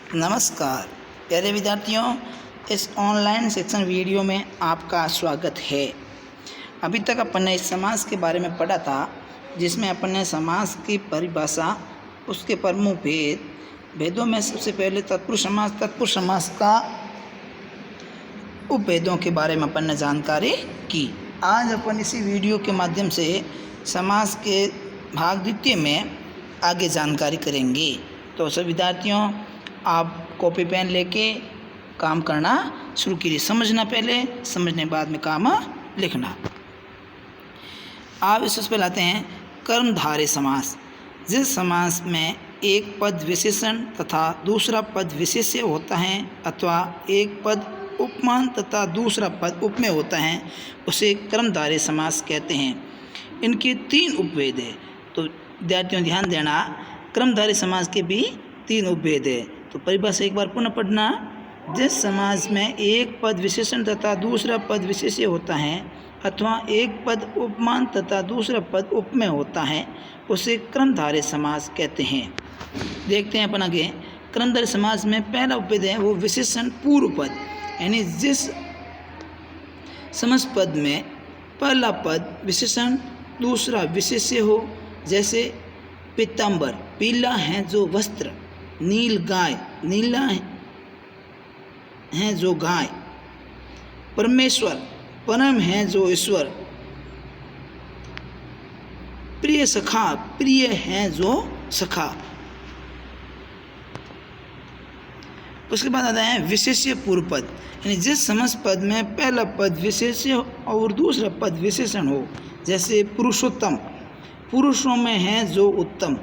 नमस्कार प्यारे विद्यार्थियों, इस ऑनलाइन सेक्शन वीडियो में आपका स्वागत है। अभी तक अपन ने समास के बारे में पढ़ा था, जिसमें अपन ने समास की परिभाषा, उसके प्रमुख भेदों में सबसे पहले तत्पुरुष समास का उपभेदों के बारे में अपन ने जानकारी की। आज अपन इसी वीडियो के माध्यम से समास के भाग द्वितीय में आगे जानकारी करेंगे। तो सभी विद्यार्थियों, आप कॉपी पेन लेके काम करना शुरू कीजिए। समझना पहले, समझने बाद में काम लिखना। आप इस पर लाते हैं कर्मधारय समास। जिस समास में एक पद विशेषण तथा दूसरा पद विशेष्य होता है अथवा एक पद उपमान तथा दूसरा पद उपमेय होता है, उसे कर्मधारय समास कहते हैं। इनके 3 उपभेद है। तो विद्यार्थियों ध्यान देना, कर्मधारय समास के भी 3 उपभेद है। तो परिभाषा एक बार पुनः पढ़ना। जिस समास में एक पद विशेषण तथा दूसरा पद विशेष्य होता है अथवा एक पद उपमान तथा दूसरा पद उपमेय होता है, उसे कर्मधारय समास कहते हैं। देखते हैं अपन आगे। कर्मधारय समास में पहला उपभेद है वो विशेषण पूर्व पद, यानी जिस समस्त पद में पहला पद विशेषण दूसरा विशेष्य हो, जैसे पीताम्बर पीला है जो वस्त्र, नील गाय नीला है जो गाय, परमेश्वर परम है जो ईश्वर, प्रिय सखा प्रिय है जो सखा। उसके बाद आता है विशेष्य पूर्व पद, यानी जिस समस्त पद में पहला पद विशेष्य और दूसरा पद विशेषण हो, जैसे पुरुषोत्तम पुरुषों में है जो उत्तम,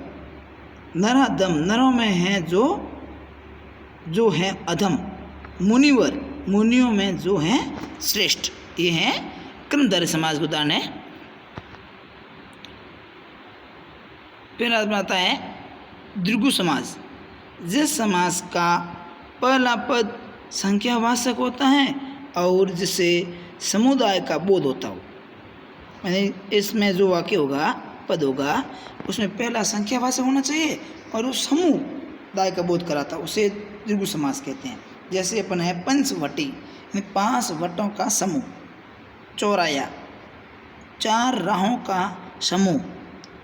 नराधम नरों में है जो है अधम, मुनिवर मुनियों में जो है श्रेष्ठ। ये है कर्मधारय समास का उदाहरण है। फिर आता है द्विगु समास। जिस समास का पहला पद संख्यावाचक होता है और जिसे समुदाय का बोध होता हो, यानी इसमें जो वाक्य होगा, पद होगा, उसमें पहला संख्यावाचक होना चाहिए और उस समुदाय का बोध कराता, उसे द्विगु समास कहते हैं। जैसे अपन है पंचवटी, यानी 5 वटों का समूह, चौराया 4 राहों का समूह,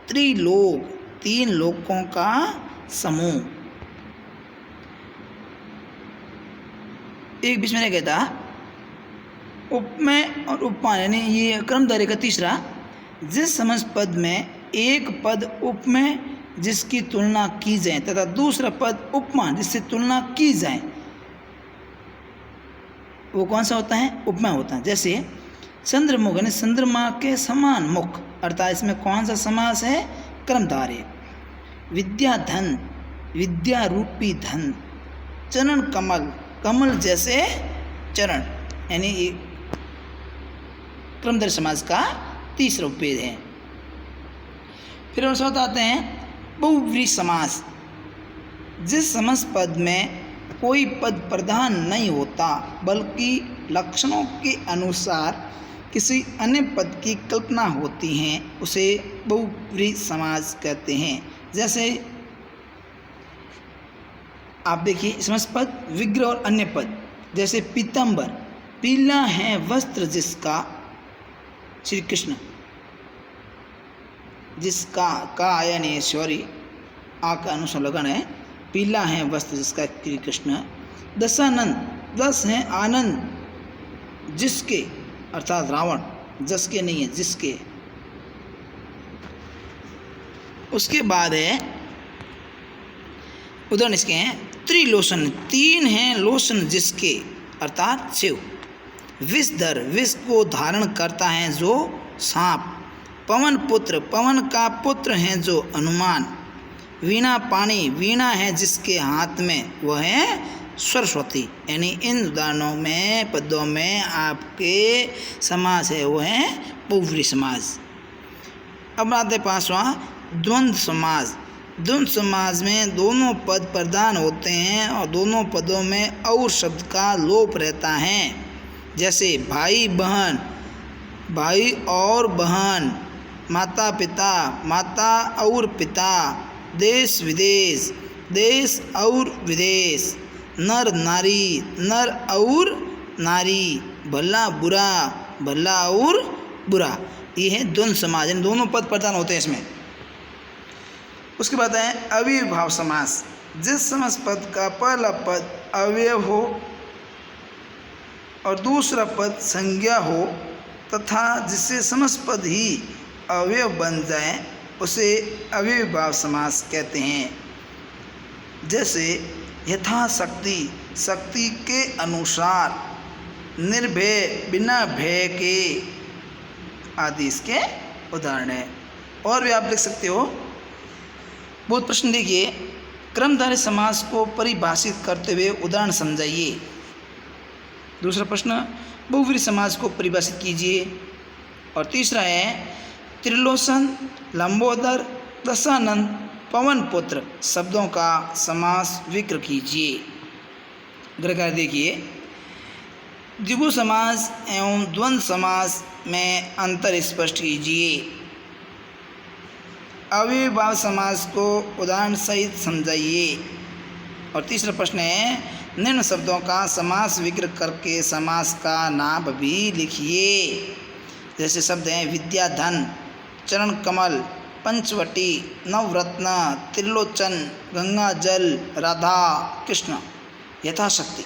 त्रिलोक 3 लोकों का समूह। एक बीच में नहीं कहता उपमेय और उपमान, यानी ये कर्मधारय का तीसरा। जिस समस्त पद में एक पद उपमेय जिसकी तुलना की जाए तथा दूसरा पद उपमान जिससे तुलना की जाए, वो कौन सा होता है? उपमेय होता है। जैसे चंद्रमुख, यानी चंद्रमा के समान मुख, अर्थात इसमें कौन सा समास है? कर्मधारय। विद्याधन विद्या रूपी धन, चरण कमल कमल जैसे चरण, यानी कर्मधारय समास का तीसरा उपभेद है। फिर और साथ आते हैं बहुव्रीहि समास। जिस समस्त पद में कोई पद प्रधान नहीं होता बल्कि लक्षणों के अनुसार किसी अन्य पद की कल्पना होती है, उसे बहुव्रीहि समास कहते हैं। जैसे आप देखिए समस्त पद, विग्रह और अन्य पद, जैसे पीताम्बर पीला है वस्त्र जिसका, श्री कृष्ण, जिसका का यानी सॉरी आ का अनुसार लगन है, पीला है वस्त्र जिसका, श्री कृष्ण। दशानंद 10 है आनंद जिसके, अर्थात रावण, जिसके नहीं है जिसके। उसके बाद है उदाहरण इसके हैं त्रिलोचन 3 हैं लोचन जिसके, अर्थात शिव। विषधर विष को धारण करता है जो सांप, पवन पुत्र पवन का पुत्र है जो हनुमान, वीणा पाणी वीणा है जिसके हाथ में, वह है सरस्वती। यानी इन उदाहरणों में पदों में आपके समास है वो है बहुव्रीहि समास। अब आते 5वां द्वंद्व समास। द्वंद्व समास में दोनों पद प्रधान होते हैं और दोनों पदों में और शब्द का लोप रहता है। जैसे भाई बहन भाई और बहन, माता पिता माता और पिता, देश विदेश देश और विदेश, नर नारी, नर और नारी, भला बुरा, भला और बुरा। ये है द्वंद्व समास, इन दोनों पद प्रधान होते हैं इसमें। उसके बाद है अव्ययीभाव समास। जिस समास पद का पहला पद अवयव हो और दूसरा पद संज्ञा हो तथा जिससे समास पद ही अवयव बन जाए उसे अव्ययीभाव समास कहते हैं। जैसे यथाशक्ति, शक्ति के अनुसार, निर्भय, बिना भय के, आदि इसके उदाहरण है। और भी आप लिख सकते हो। बहुत प्रश्न देखिए, क्रमधारय समास को परिभाषित करते हुए उदाहरण समझाइए। दूसरा प्रश्न, बहुव्रीहि समास को परिभाषित कीजिए। और तीसरा है त्रिलोचन, लंबोदर, दशानन, पवनपुत्र शब्दों का समास विग्रह कीजिए। ग्रहकार देखिए, द्विगु समास एवं द्वंद्व समास में अंतर स्पष्ट कीजिए। अव्ययीभाव समास को उदाहरण सहित समझाइए। और तीसरा प्रश्न है निम्न शब्दों का समास विग्रह करके समास का नाम भी लिखिए। जैसे शब्द हैं विद्याधन, चरण कमल, पंचवटी, नवरत्न, त्रिलोचन, गंगा जल, राधा कृष्ण, यथाशक्ति।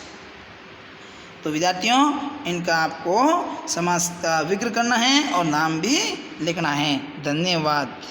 तो विद्यार्थियों, इनका आपको समास का विग्रह करना है और नाम भी लिखना है। धन्यवाद।